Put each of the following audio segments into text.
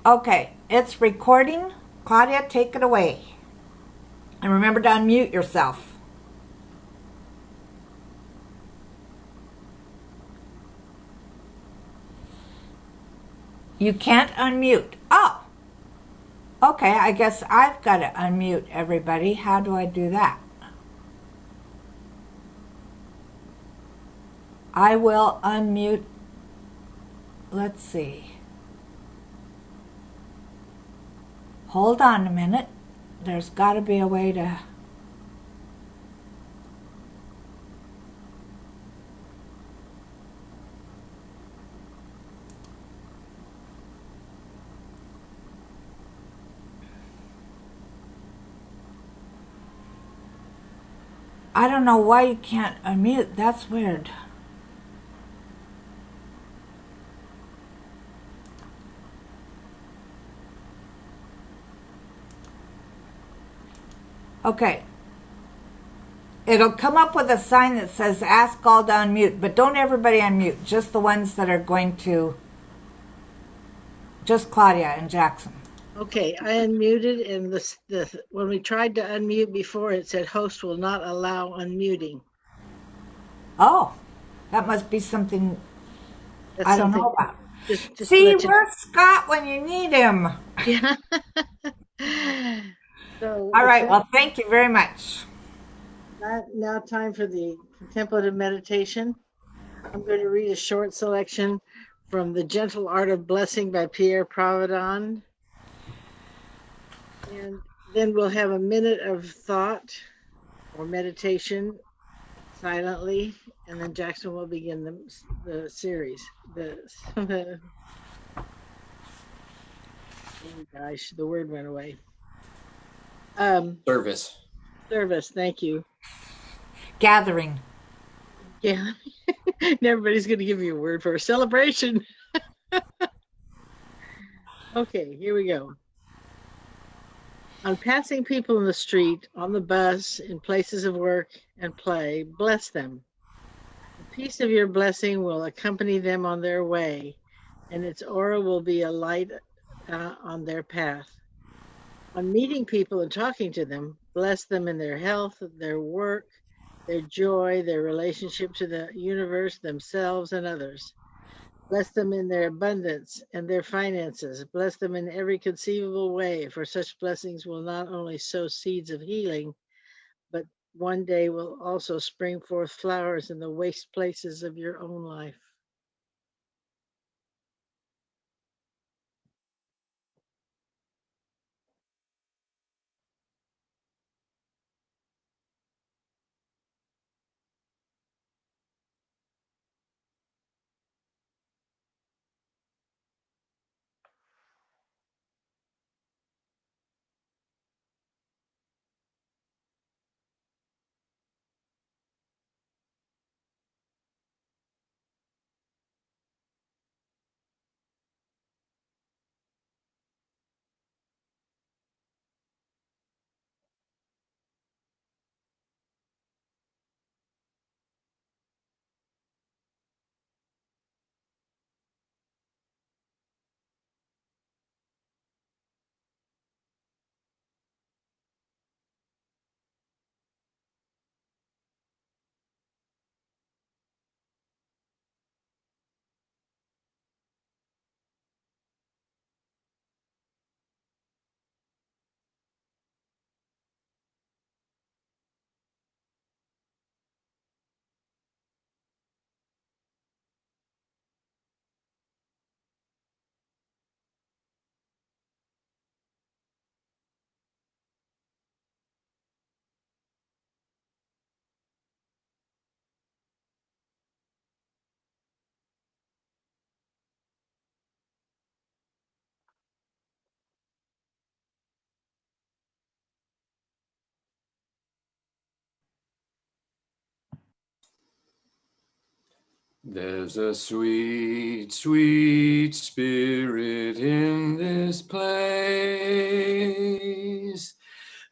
Okay, it's recording. Claudia, take it away. And remember to unmute yourself. You can't unmute. Oh, okay, I guess I've got to unmute everybody. How do I do that? I will unmute. Let's see. Hold on a minute. There's got to be a way to. I don't know why you can't unmute. That's weird. Okay. It'll come up with a sign that says ask all to unmute, but don't everybody unmute, just the ones that are going to, just Claudia and Jackson. Okay, I unmuted, and when we tried to unmute before, it said host will not allow unmuting. Oh, that must be something That's I don't something. know about. Just See, to let where's Scott when you need him? you. Yeah. So All it's right, well, thank you very much. now time for the contemplative meditation. I'm going to read a short selection from The Gentle Art of Blessing by Pierre Provedon. And then we'll have a minute of thought or meditation silently, and then Jackson will begin the series. Oh gosh, the word went away. Service. Service, thank you. Gathering. Yeah. Everybody's going to give you a word for a celebration. Okay, here we go. On passing people in the street, on the bus, in places of work and play, bless them. The peace of your blessing will accompany them on their way, and its aura will be a light on their path. On meeting people and talking to them, bless them in their health, their work, their joy, their relationship to the universe, themselves, and others. Bless them in their abundance and their finances. Bless them in every conceivable way, for such blessings will not only sow seeds of healing, but one day will also spring forth flowers in the waste places of your own life. There's a sweet, sweet spirit in this place,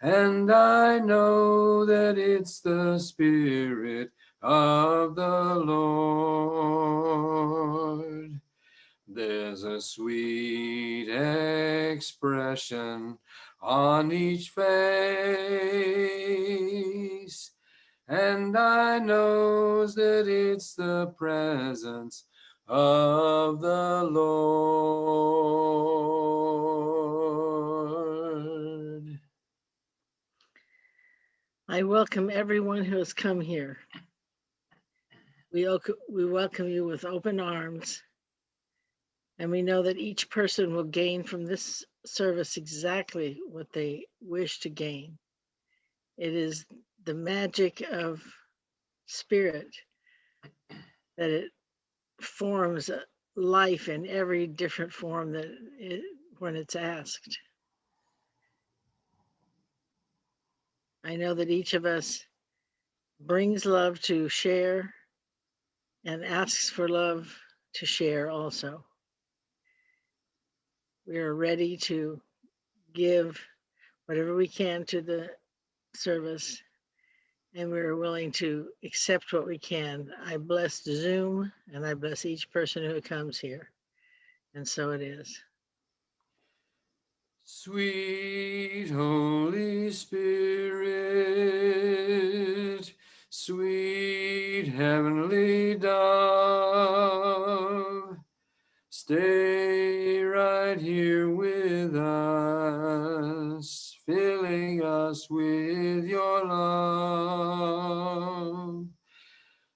and I know that it's the Spirit of the Lord. There's a sweet expression on each face, and I knows that it's the presence of the Lord. I welcome everyone who has come here. We welcome you with open arms, and we know that each person will gain from this service exactly what they wish to gain. It is the magic of spirit that it forms life in every different form when it's asked. I know that each of us brings love to share and asks for love to share also. We are ready to give whatever we can to the service, and we're willing to accept what we can. I bless Zoom, and I bless each person who comes here. And so it is. Sweet Holy Spirit, sweet heavenly dove, stay right here with us, filling us with your love.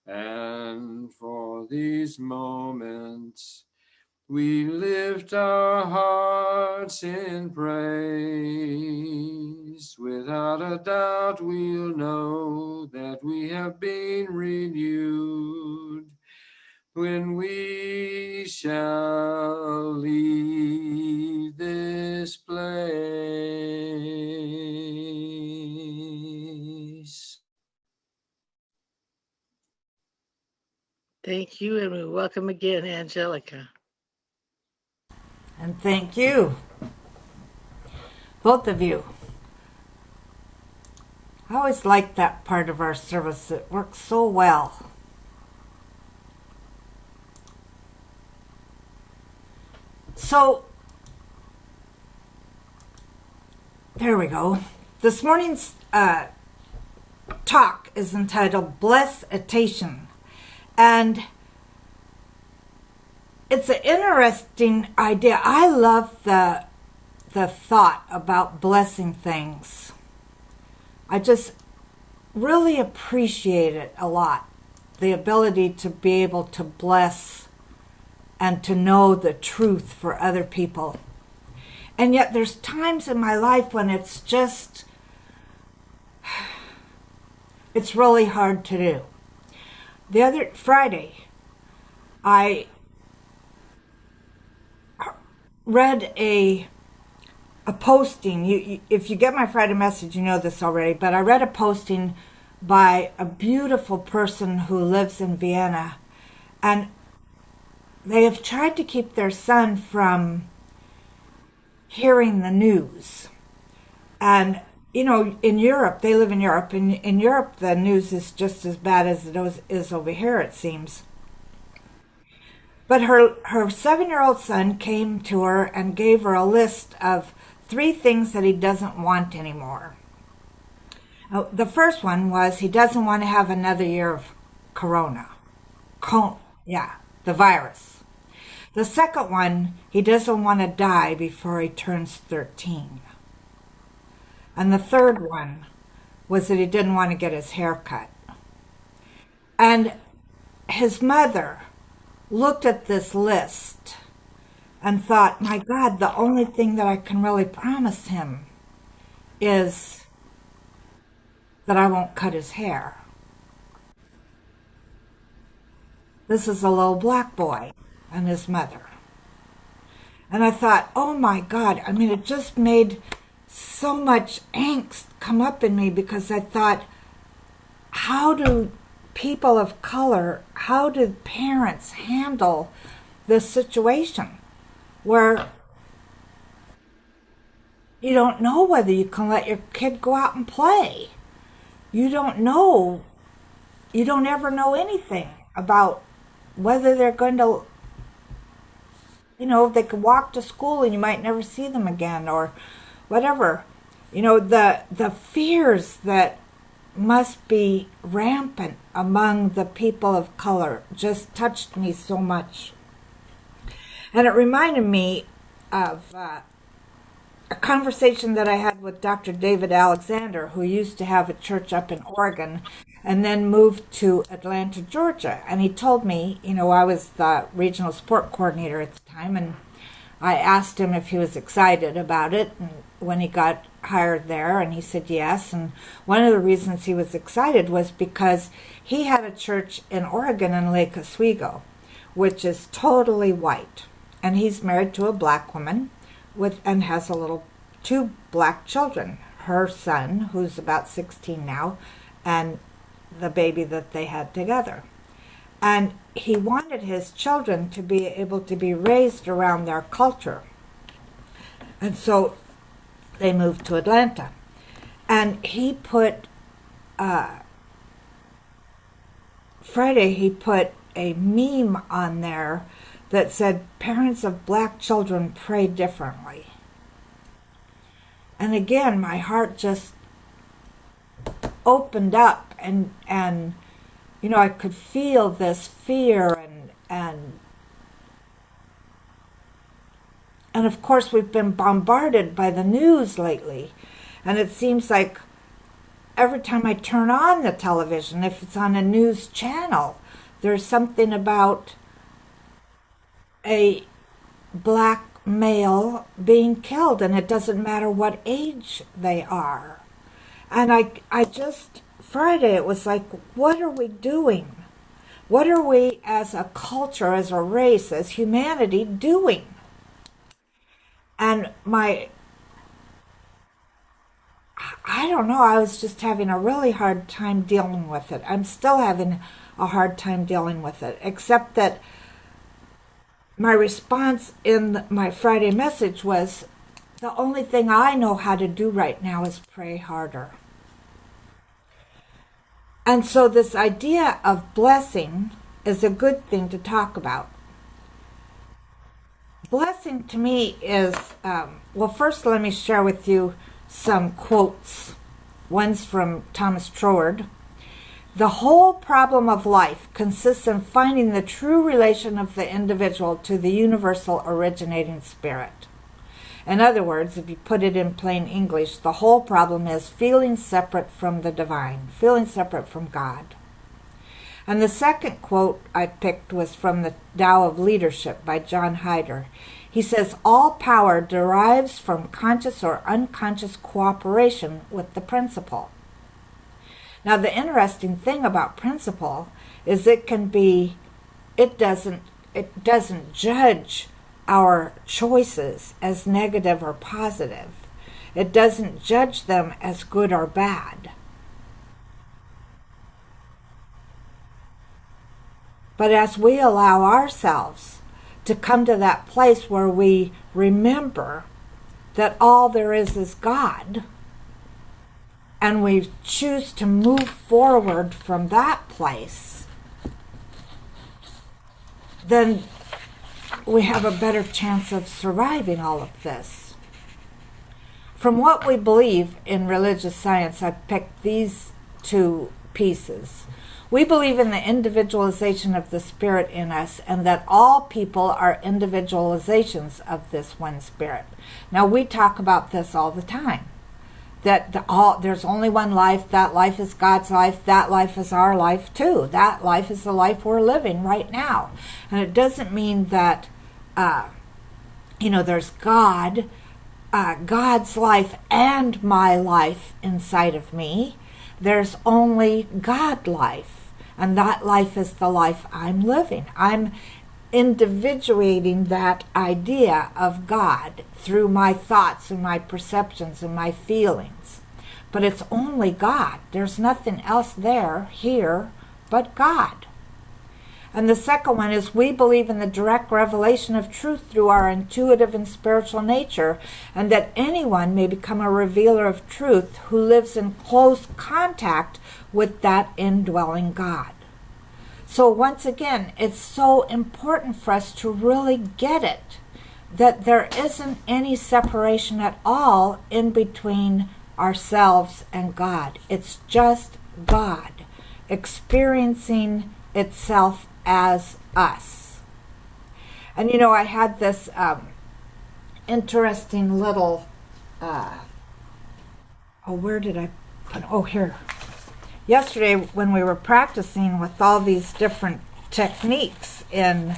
And for these moments, we lift our hearts in praise. Without a doubt, we'll know that we have been renewed when we shall leave this place. Thank you, and we welcome again, Angelica. And thank you, both of you. I always like that part of our service. It works so well. So, there we go. This morning's talk is entitled Bless-itation. And it's an interesting idea. I love the thought about blessing things. I just really appreciate it a lot. The ability to be able to bless and to know the truth for other people. And yet there's times in my life when it's really hard to do. The other Friday, I read a posting. If you get my Friday message, you know this already, but I read a posting by a beautiful person who lives in Vienna, and they have tried to keep their son from hearing the news. And, you know, in Europe, they live in Europe, and in Europe the news is just as bad as it is over here, it seems. But her 7-year-old son came to her and gave her a list of 3 things that he doesn't want anymore. The first one was he doesn't want to have another year of corona. The virus. The second one, he doesn't want to die before he turns 13. And the third one was that he didn't want to get his hair cut. And his mother looked at this list and thought, my God, the only thing that I can really promise him is that I won't cut his hair. This is a little black boy and his mother. And I thought, oh my God, I mean, it just made so much angst come up in me, because I thought, how do people of color, how do parents handle this situation where you don't know whether you can let your kid go out and play? You don't ever know anything about whether they're going to They could walk to school and you might never see them again or whatever. The fears that must be rampant among the people of color just touched me so much. And it reminded me of a conversation that I had with Dr. David Alexander, who used to have a church up in Oregon and then moved to Atlanta, Georgia. And he told me, I was the regional sport coordinator at the time, and I asked him if he was excited about it and when he got hired there, and he said yes. And one of the reasons he was excited was because he had a church in Oregon in Lake Oswego, which is totally white. And he's married to a black woman and has two black children. Her son, who's about 16 now, and the baby that they had together. And he wanted his children to be able to be raised around their culture. And so they moved to Atlanta. And he put, Friday, he put a meme on there that said, "Parents of black children pray differently." And again, my heart just opened up and I could feel this fear and of course we've been bombarded by the news lately, and it seems like every time I turn on the television, if it's on a news channel, there's something about a black male being killed, and it doesn't matter what age they are. And I just, Friday, it was like, what are we doing? What are we as a culture, as a race, as humanity doing? And I don't know, I was just having a really hard time dealing with it. I'm still having a hard time dealing with it, except that my response in my Friday message was, the only thing I know how to do right now is pray harder. And so this idea of blessing is a good thing to talk about. Blessing to me is, first let me share with you some quotes. One's from Thomas Troward. "The whole problem of life consists in finding the true relation of the individual to the universal originating spirit." In other words, if you put it in plain English, the whole problem is feeling separate from the divine, feeling separate from God. And the second quote I picked was from the Tao of Leadership by John Hyder. He says, "All power derives from conscious or unconscious cooperation with the principle." Now, the interesting thing about principle is it doesn't judge our choices as negative or positive. It doesn't judge them as good or bad. But as we allow ourselves to come to that place where we remember that all there is God, and we choose to move forward from that place, then we have a better chance of surviving all of this. From what we believe in religious science, I've picked these two pieces. We believe in the individualization of the spirit in us, and that all people are individualizations of this one spirit. Now, we talk about this all the time. That there's only one life, that life is God's life, that life is our life too. That life is the life we're living right now. And it doesn't mean that, there's God's life and my life inside of me. There's only God life. And that life is the life I'm living. I'm individuating that idea of God through my thoughts and my perceptions and my feelings. But it's only God. There's nothing else here but God. And the second one is we believe in the direct revelation of truth through our intuitive and spiritual nature, and that anyone may become a revealer of truth who lives in close contact with that indwelling God. So once again, it's so important for us to really get it, that there isn't any separation at all in between ourselves and God. It's just God experiencing itself as us. And I had this interesting little, where did I put, here. Yesterday when we were practicing with all these different techniques in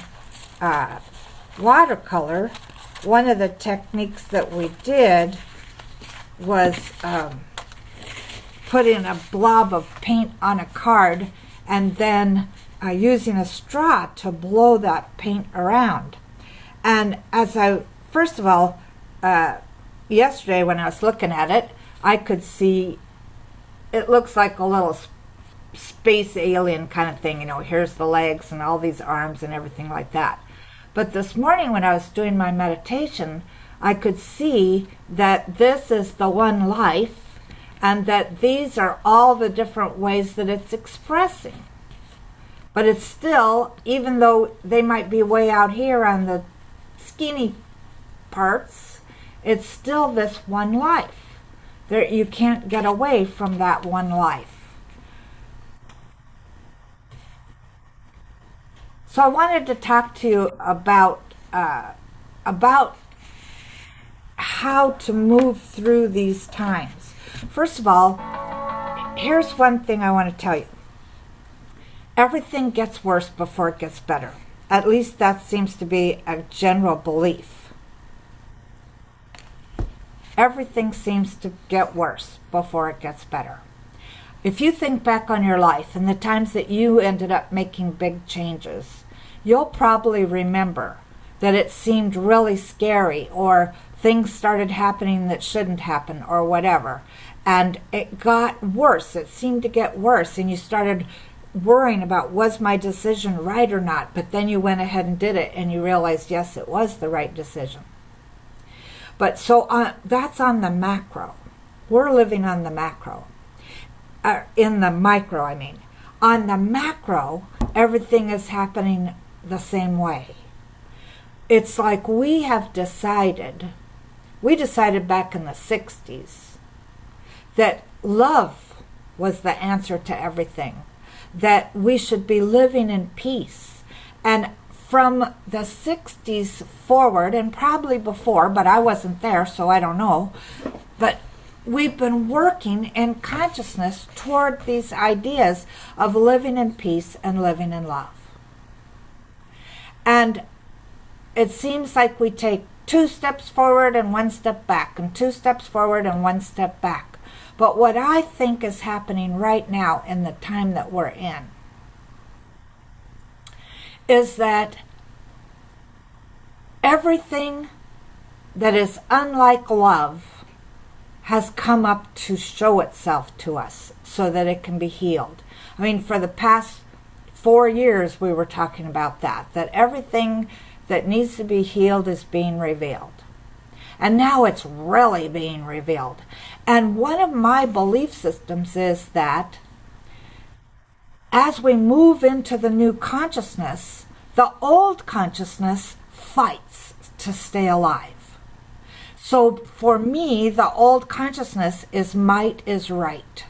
watercolor, one of the techniques that we did was putting a blob of paint on a card and then using a straw to blow that paint around. And first of all, yesterday when I was looking at it, I could see it looks like a little space alien kind of thing. Here's the legs and all these arms and everything like that. But this morning when I was doing my meditation, I could see that this is the one life and that these are all the different ways that it's expressing. But it's still, even though they might be way out here on the skinny parts, it's still this one life. You can't get away from that one life. So I wanted to talk to you about how to move through these times. First of all, here's one thing I want to tell you. Everything gets worse before it gets better. At least that seems to be a general belief. Everything seems to get worse before it gets better. If you think back on your life and the times that you ended up making big changes, you'll probably remember that it seemed really scary, or things started happening that shouldn't happen, or whatever. And it got worse. It seemed to get worse, and you started worrying about, was my decision right or not? But then you went ahead and did it, and you realized, yes, it was the right decision. But so that's on the macro. We're living on the macro. In the micro, I mean. On the macro, everything is happening the same way. It's like we decided back in the 60s that love was the answer to everything, that we should be living in peace. And from the 60s forward, and probably before, but I wasn't there, so I don't know, but we've been working in consciousness toward these ideas of living in peace and living in love. And it seems like we take 2 steps forward and 1 step back, and 2 steps forward and 1 step back. But what I think is happening right now in the time that we're in is that everything that is unlike love has come up to show itself to us so that it can be healed. I mean, for the past 4 years we were talking about that everything that needs to be healed is being revealed. And now it's really being revealed. And one of my belief systems is that as we move into the new consciousness, the old consciousness fights to stay alive. So for me, the old consciousness is might is right.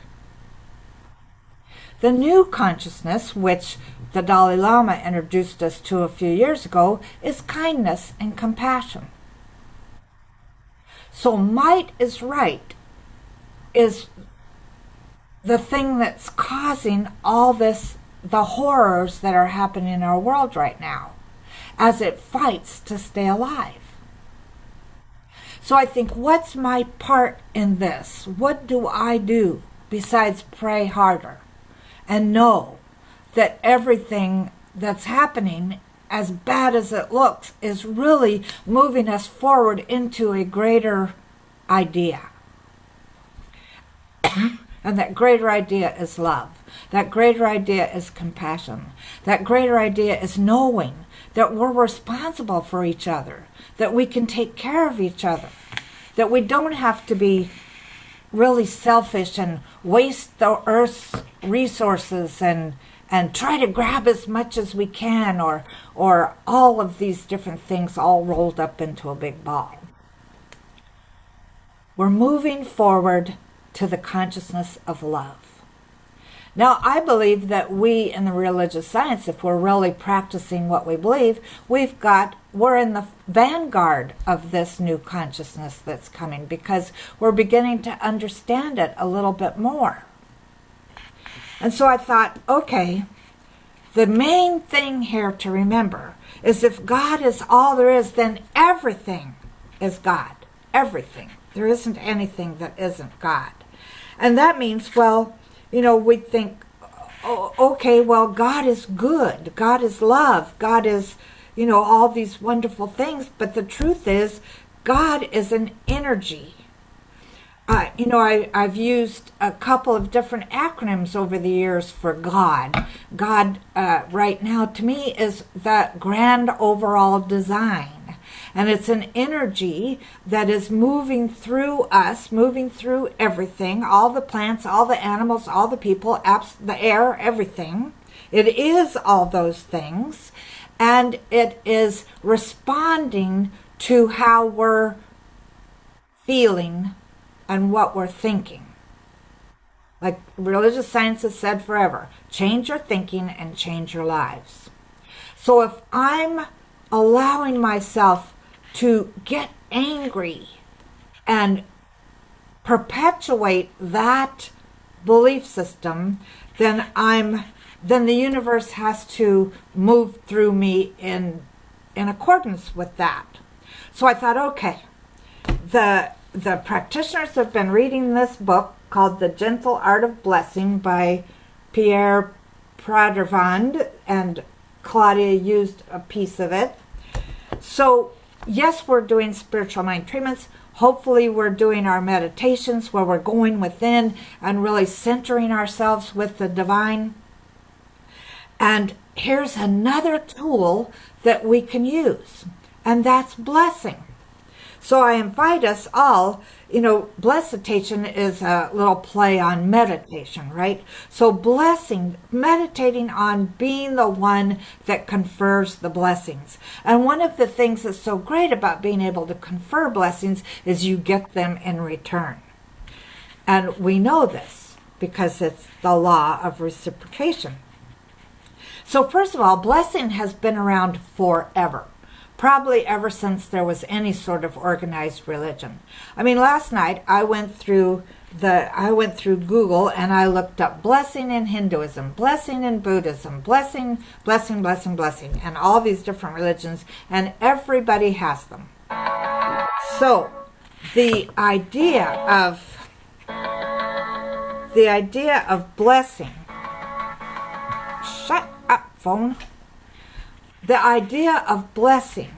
The new consciousness, which the Dalai Lama introduced us to a few years ago, is kindness and compassion. So might is right is the thing that's causing all this, the horrors that are happening in our world right now, as it fights to stay alive. So I think, what's my part in this? What do I do besides pray harder and know that everything that's happening, as bad as it looks, is really moving us forward into a greater idea? And that greater idea is love. That greater idea is compassion. That greater idea is knowing that we're responsible for each other, that we can take care of each other, that we don't have to be really selfish and waste the earth's resources and and try to grab as much as we can, or all of these different things all rolled up into a big ball. We're moving forward to the consciousness of love. Now, I believe that we in the religious science, if we're really practicing what we believe, we're in the vanguard of this new consciousness that's coming, because we're beginning to understand it a little bit more. And so I thought, okay, the main thing here to remember is if God is all there is, then everything is God. Everything. There isn't anything that isn't God. And that means, well, we think, oh, okay, well, God is good. God is love. God is, all these wonderful things. But the truth is, God is an energy. I've used a couple of different acronyms over the years for God. God, right now, to me, is the grand overall design. And it's an energy that is moving through us, moving through everything, all the plants, all the animals, all the people, the air, everything. It is all those things. And it is responding to how we're feeling and what we're thinking. Like religious science has said forever, change your thinking and change your lives. So if I'm allowing myself to get angry and perpetuate that belief system, then the universe has to move through me in accordance with that. So I thought, okay, the practitioners have been reading this book called The Gentle Art of Blessing by Pierre Pradervand, and Claudia used a piece of it. So yes, we're doing spiritual mind treatments. Hopefully we're doing our meditations where we're going within and really centering ourselves with the divine. And here's another tool that we can use, and that's blessing. So I invite us all, Bless-itation is a little play on meditation, right? So blessing, meditating on being the one that confers the blessings. And one of the things that's so great about being able to confer blessings is you get them in return. And we know this because it's the law of reciprocation. So first of all, blessing has been around forever. Probably ever since there was any sort of organized religion. I mean, last night I went through Google and I looked up blessing in Hinduism, blessing in Buddhism, blessing, and all these different religions, and everybody has them. So the idea of blessing. Shut up, phone. The idea of blessing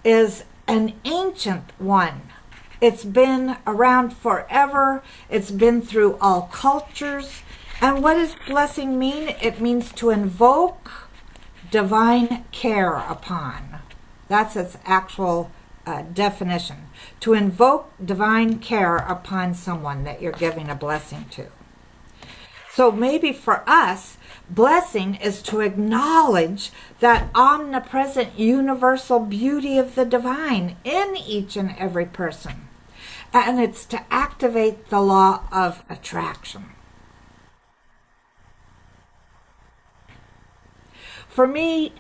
is an ancient one. It's been around forever. It's been through all cultures. And what does blessing mean? It means to invoke divine care upon. That's its actual definition. To invoke divine care upon someone that you're giving a blessing to. So maybe for us, blessing is to acknowledge that omnipresent universal beauty of the divine in each and every person. And it's to activate the law of attraction. For me,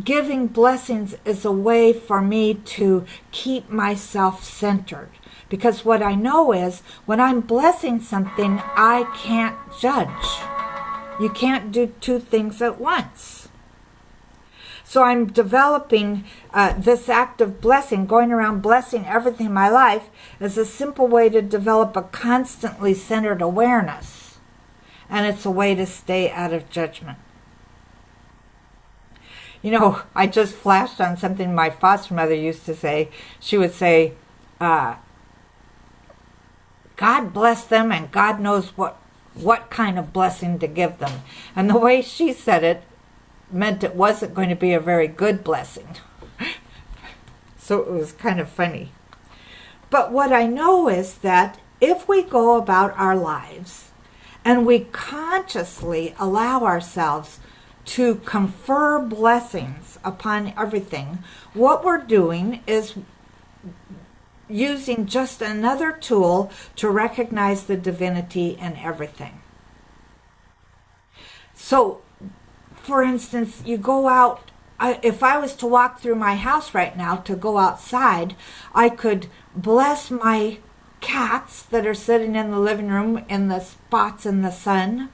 giving blessings is a way for me to keep myself centered. Because what I know is, when I'm blessing something, I can't judge. You can't do two things at once. So I'm developing this act of blessing, going around blessing everything in my life, as a simple way to develop a constantly centered awareness. And it's a way to stay out of judgment. I just flashed on something my foster mother used to say. She would say, God bless them, and God knows what kind of blessing to give them. And the way she said it meant it wasn't going to be a very good blessing. So it was kind of funny. But what I know is that if we go about our lives and we consciously allow ourselves to confer blessings upon everything, what we're doing is using just another tool to recognize the divinity in everything. So, for instance, you go out, if I was to walk through my house right now to go outside, I could bless my cats that are sitting in the living room in the spots in the sun.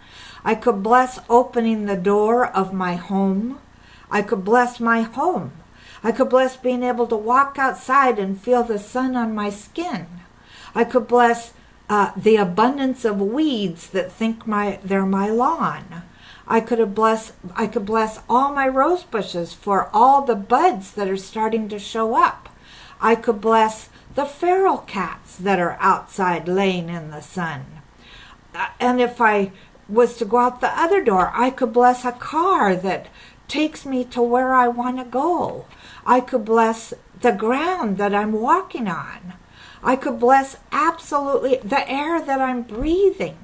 I could bless opening the door of my home. I could bless my home. I could bless being able to walk outside and feel the sun on my skin. I could bless the abundance of weeds that think they're my lawn. I could bless all my rose bushes for all the buds that are starting to show up. I could bless the feral cats that are outside laying in the sun. And if I was to go out the other door, I could bless a car that takes me to where I want to go. I could bless the ground that I'm walking on. I could bless absolutely the air that I'm breathing,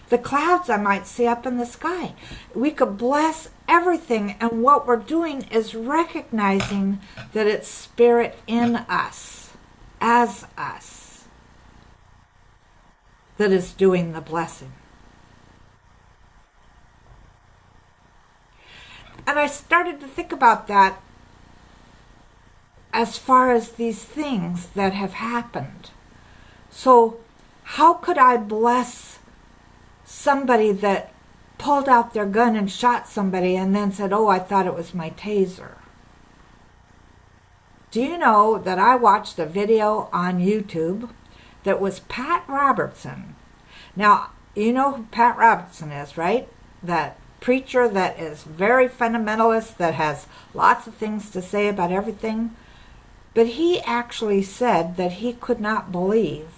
the clouds I might see up in the sky. We could bless everything, and what we're doing is recognizing that it's Spirit in us, as us, that is doing the blessing. And I started to think about that as far as these things that have happened. So how could I bless somebody that pulled out their gun and shot somebody and then said, "Oh, I thought it was my taser"? Do you know that I watched a video on YouTube that was Pat Robertson? Now, you know who Pat Robertson is, right? That preacher that is very fundamentalist, that has lots of things to say about everything. But he actually said that he could not believe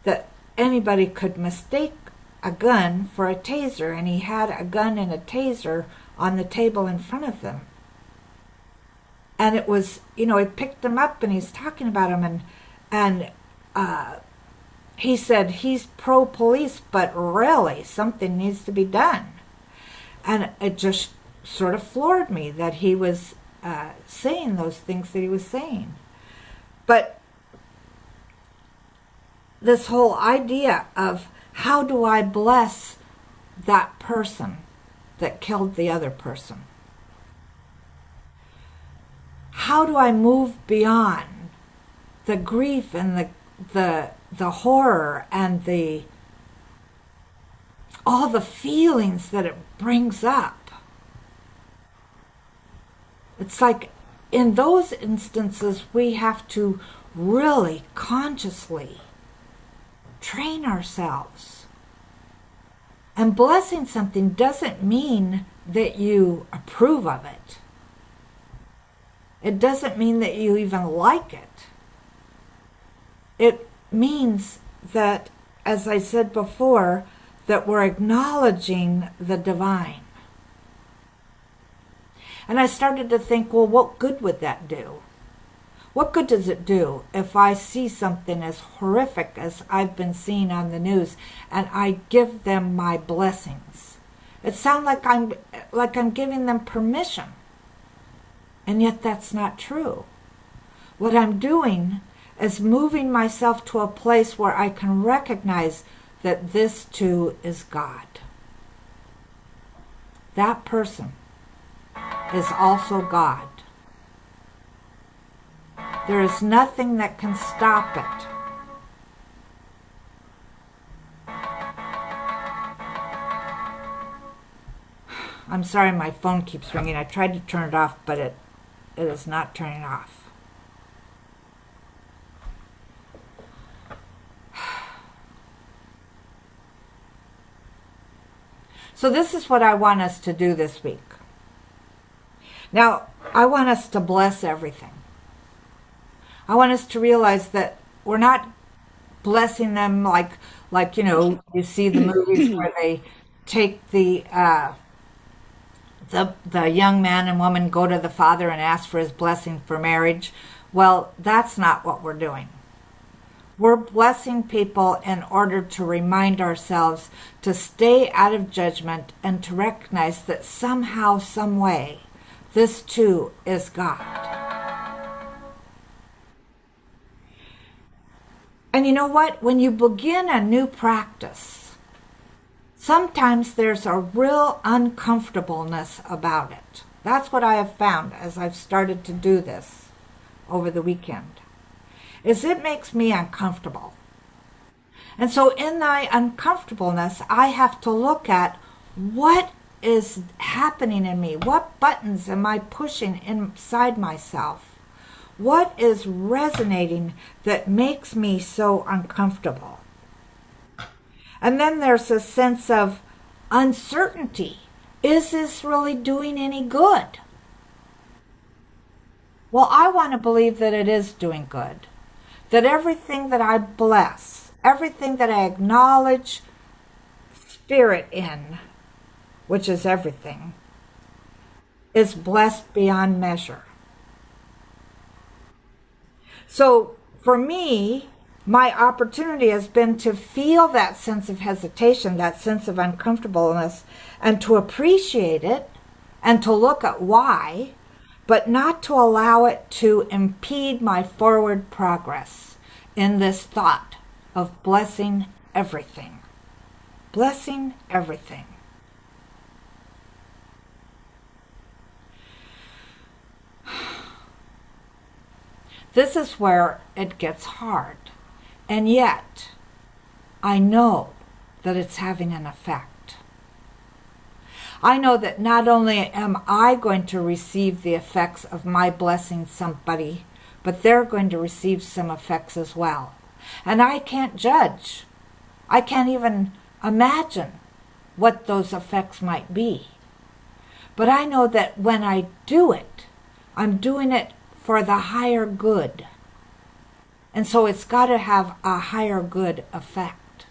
that anybody could mistake a gun for a taser, and he had a gun and a taser on the table in front of them. And it was, he picked them up and he's talking about them, and he said he's pro-police, but really something needs to be done. And it just sort of floored me that he was saying those things that he was saying. But this whole idea of how do I bless that person that killed the other person? How do I move beyond the grief and the horror and all the feelings that it brings up? It's like in those instances we have to really consciously train ourselves. And blessing something doesn't mean that you approve of it. It doesn't mean that you even like it. It means that, as I said before, that we're acknowledging the divine. And I started to think, well, what good would that do? What good does it do if I see something as horrific as I've been seeing on the news and I give them my blessings? It sounds like I'm giving them permission. And yet that's not true. What I'm doing is moving myself to a place where I can recognize that this too is God. That person is also God. There is nothing that can stop it. I'm sorry my phone keeps ringing. I tried to turn it off, but it is not turning off. So this is what I want us to do this week. Now, I want us to bless everything. I want us to realize that we're not blessing them like you see the movies where they take the young man and woman go to the father and ask for his blessing for marriage. Well, that's not what we're doing. We're blessing people in order to remind ourselves to stay out of judgment and to recognize that somehow, some way, this too is God. And you know what? When you begin a new practice, sometimes there's a real uncomfortableness about it. That's what I have found as I've started to do this over the weekend, is it makes me uncomfortable. And so in my uncomfortableness, I have to look at what is happening in me. What buttons am I pushing inside myself? What is resonating that makes me so uncomfortable? And then there's a sense of uncertainty. Is this really doing any good? Well, I want to believe that it is doing good. That everything that I bless, everything that I acknowledge spirit in, which is everything, is blessed beyond measure. So for me, my opportunity has been to feel that sense of hesitation, that sense of uncomfortableness, and to appreciate it and to look at why, but not to allow it to impede my forward progress in this thought of blessing everything. Blessing everything. This is where it gets hard. And yet, I know that it's having an effect. I know that not only am I going to receive the effects of my blessing somebody, but they're going to receive some effects as well. And I can't judge. I can't even imagine what those effects might be. But I know that when I do it, I'm doing it for the higher good. And so it's got to have a higher good effect.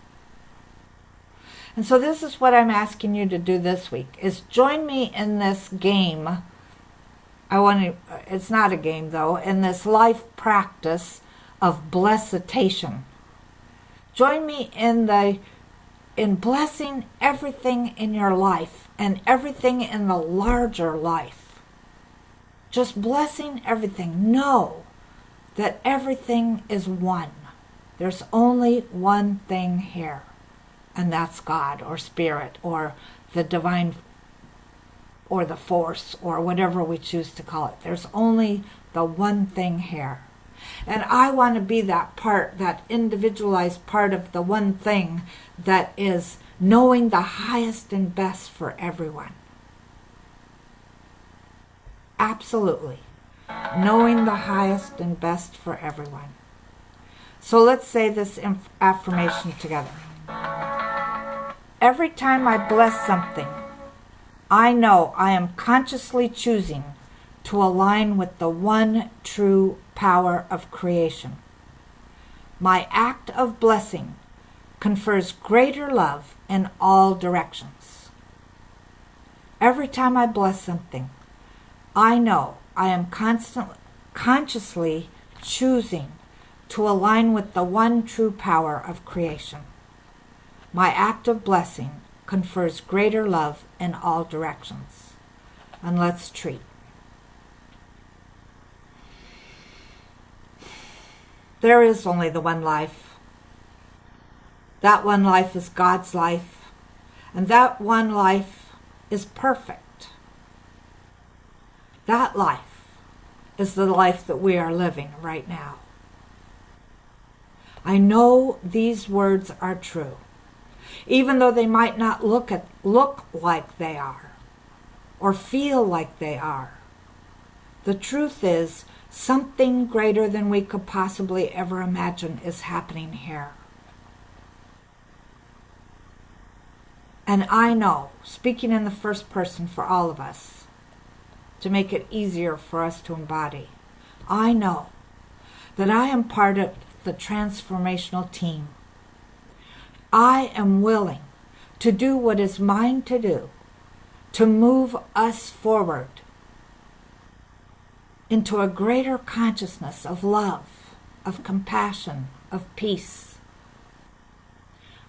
And so this is what I'm asking you to do this week, is join me in this game. It's not a game though, in this life practice of bless-itation. Join me in blessing everything in your life and everything in the larger life. Just blessing everything. Know that everything is one. There's only one thing here, and that's God or Spirit or the divine or the force or whatever we choose to call it. There's only the one thing here. And I want to be that part, that individualized part of the one thing that is knowing the highest and best for everyone. Absolutely. Knowing the highest and best for everyone. So let's say this affirmation together. Every time I bless something, I know I am consciously choosing to align with the one true power of creation. My act of blessing confers greater love in all directions. Every time I bless something, I know I am consciously choosing to align with the one true power of creation. My act of blessing confers greater love in all directions. And let's treat. There is only the one life. That one life is God's life. And that one life is perfect. That life is the life that we are living right now. I know these words are true, even though they might not look like they are or feel like they are. The truth is, something greater than we could possibly ever imagine is happening here. And I know, speaking in the first person for all of us, to make it easier for us to embody, I know that I am part of the transformational team. I am willing to do what is mine to do to move us forward into a greater consciousness of love, of compassion, of peace.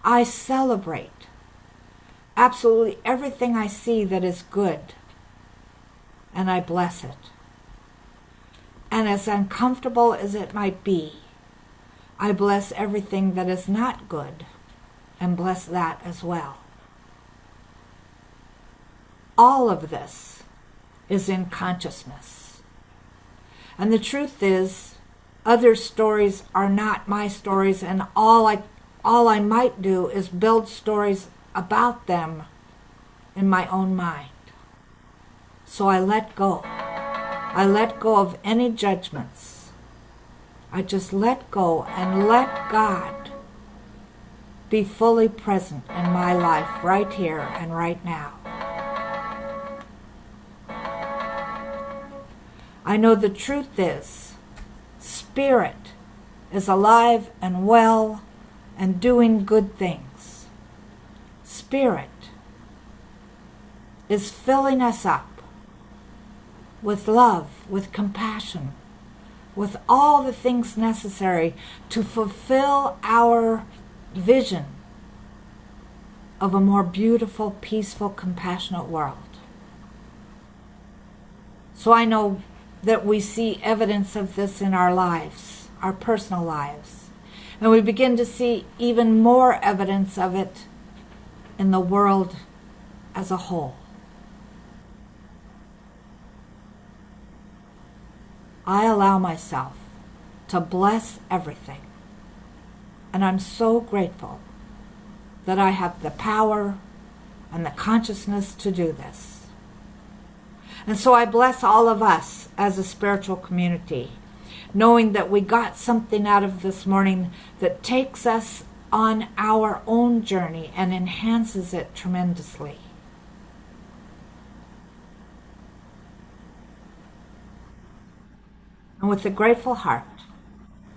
I celebrate absolutely everything I see that is good, and I bless it. And as uncomfortable as it might be, I bless everything that is not good, and bless that as well. All of this is in consciousness. And the truth is, other stories are not my stories, and all I might do is build stories about them in my own mind. So I let go. I let go of any judgments. I just let go and let God be fully present in my life right here and right now. I know the truth is, Spirit is alive and well and doing good things. Spirit is filling us up with love, with compassion, with all the things necessary to fulfill our vision of a more beautiful, peaceful, compassionate world. So I know that we see evidence of this in our lives, our personal lives. And we begin to see even more evidence of it in the world as a whole. I allow myself to bless everything. And I'm so grateful that I have the power and the consciousness to do this. And so I bless all of us as a spiritual community, knowing that we got something out of this morning that takes us on our own journey and enhances it tremendously. And with a grateful heart,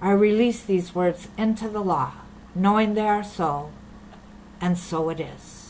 I release these words into the law, knowing they are so, and so it is.